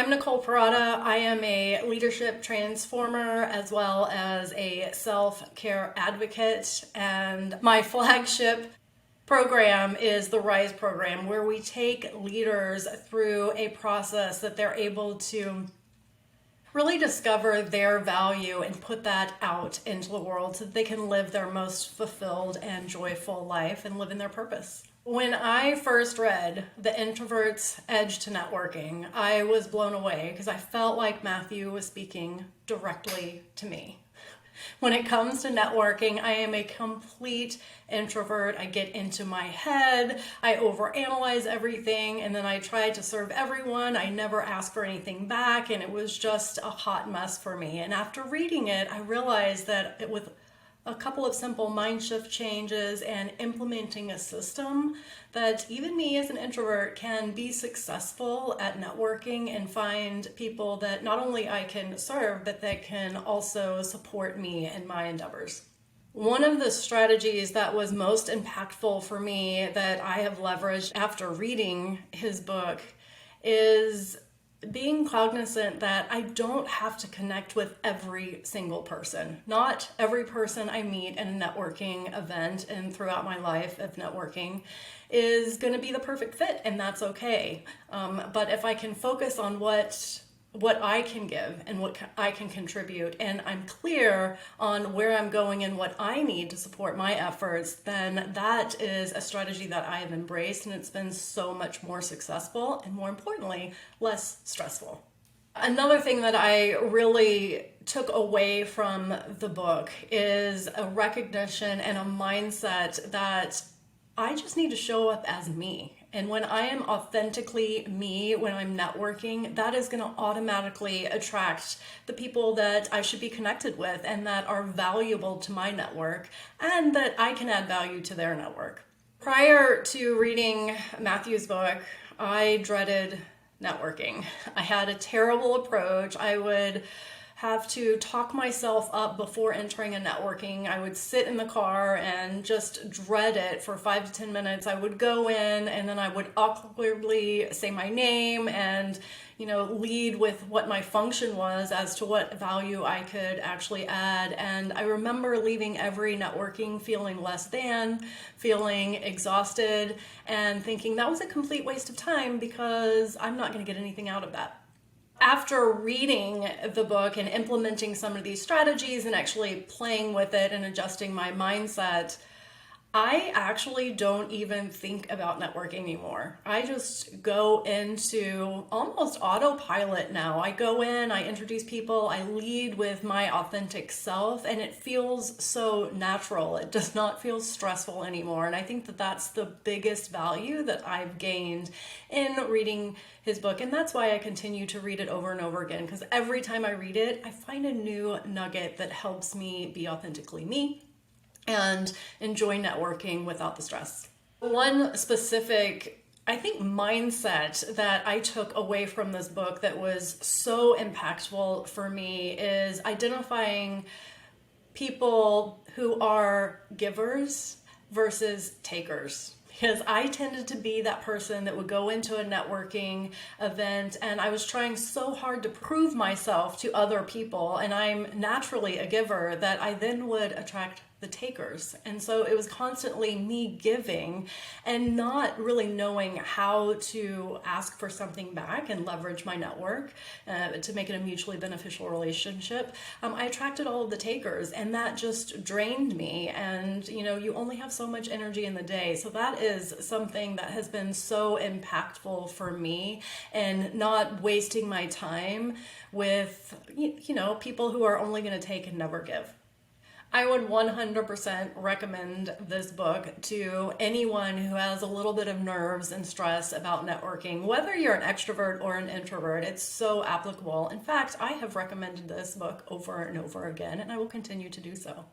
I'm Nicole Perrotta. I am a leadership transformer as well as a self-care advocate, and my flagship program is the RISE program, where we take leaders through a process that they're able to really discover their value and put that out into the world so that they can live their most fulfilled and joyful life and live in their purpose. When I first read The Introvert's Edge to Networking, I was blown away because I felt like Matthew was speaking directly to me. When it comes to networking, I am a complete introvert. I get into my head, I overanalyze everything, and then I try to serve everyone. I never ask for anything back, and it was just a hot mess for me. And after reading it, I realized that with a couple of simple mind shift changes and implementing a system, that even me as an introvert can be successful at networking and find people that not only I can serve, but that can also support me in my endeavors. One of the strategies that was most impactful for me that I have leveraged after reading his book is being cognizant that I don't have to connect with every single person. Not every person I meet in a networking event and throughout my life of networking is going to be the perfect fit, and that's okay. But if I can focus on what I can give and what I can contribute, and I'm clear on where I'm going and what I need to support my efforts, then that is a strategy that I have embraced, and it's been so much more successful and, more importantly, less stressful. Another thing that I really took away from the book is a recognition and a mindset that I just need to show up as me. And when I am authentically me, when I'm networking, that is going to automatically attract the people that I should be connected with and that are valuable to my network and that I can add value to their network. Prior to reading Matthew's book, I dreaded networking. I had a terrible approach. I would have to talk myself up before entering a networking. I would sit in the car and just dread it for 5 to 10 minutes. I would go in and then I would awkwardly say my name and, lead with what my function was as to what value I could actually add. And I remember leaving every networking feeling less than, feeling exhausted, and thinking that was a complete waste of time because I'm not going to get anything out of that. After reading the book and implementing some of these strategies and actually playing with it and adjusting my mindset, I actually don't even think about networking anymore. I just go into almost autopilot now. I go in, I introduce people, I lead with my authentic self, and it feels so natural. It does not feel stressful anymore. And I think that that's the biggest value that I've gained in reading his book. And that's why I continue to read it over and over again, because every time I read it, I find a new nugget that helps me be authentically me and enjoy networking without the stress. One specific, I think, mindset that I took away from this book that was so impactful for me is identifying people who are givers versus takers. Because I tended to be that person that would go into a networking event and I was trying so hard to prove myself to other people, and I'm naturally a giver, that I then would attract the takers. And so it was constantly me giving and not really knowing how to ask for something back and leverage my network to make it a mutually beneficial relationship. I attracted all of the takers, and that just drained me. And you only have so much energy in the day. So that is something that has been so impactful for me, and not wasting my time with people who are only going to take and never give. I would 100% recommend this book to anyone who has a little bit of nerves and stress about networking. Whether you're an extrovert or an introvert, it's so applicable. In fact, I have recommended this book over and over again, and I will continue to do so.